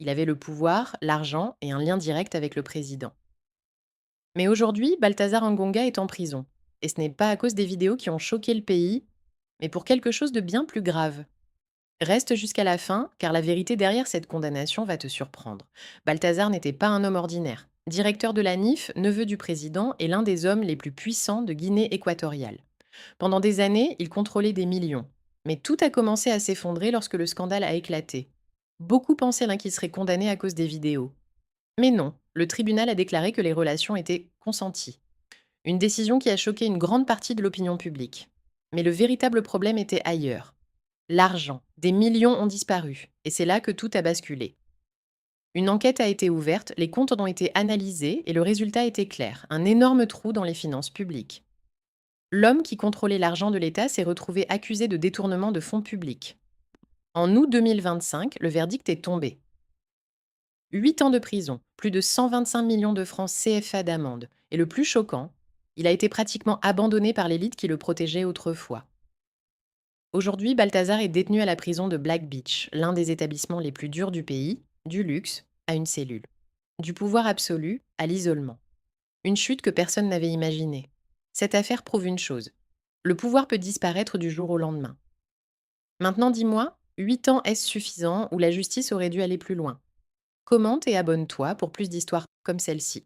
Il avait le pouvoir, l'argent et un lien direct avec le président. Mais aujourd'hui, Balthazar Ngonga est en prison. Et ce n'est pas à cause des vidéos qui ont choqué le pays, mais pour quelque chose de bien plus grave. Reste jusqu'à la fin, car la vérité derrière cette condamnation va te surprendre. Balthazar n'était pas un homme ordinaire. Directeur de la NIF, neveu du président et l'un des hommes les plus puissants de Guinée équatoriale. Pendant des années, il contrôlait des millions. Mais tout a commencé à s'effondrer lorsque le scandale a éclaté. Beaucoup pensaient qu'il serait condamné à cause des vidéos. Mais non, le tribunal a déclaré que les relations étaient consenties. Une décision qui a choqué une grande partie de l'opinion publique. Mais le véritable problème était ailleurs. L'argent. Des millions ont disparu. Et c'est là que tout a basculé. Une enquête a été ouverte, les comptes ont été analysés et le résultat était clair. Un énorme trou dans les finances publiques. L'homme qui contrôlait l'argent de l'État s'est retrouvé accusé de détournement de fonds publics. En août 2025, le verdict est tombé. 8 ans de prison, plus de 125 millions de francs CFA d'amende. Et le plus choquant, il a été pratiquement abandonné par l'élite qui le protégeait autrefois. Aujourd'hui, Balthazar est détenu à la prison de Black Beach, l'un des établissements les plus durs du pays, du luxe à une cellule. Du pouvoir absolu à l'isolement. Une chute que personne n'avait imaginée. Cette affaire prouve une chose. Le pouvoir peut disparaître du jour au lendemain. Maintenant, dis-moi, 8 ans est-ce suffisant ou la justice aurait dû aller plus loin? Commente et abonne-toi pour plus d'histoires comme celle-ci.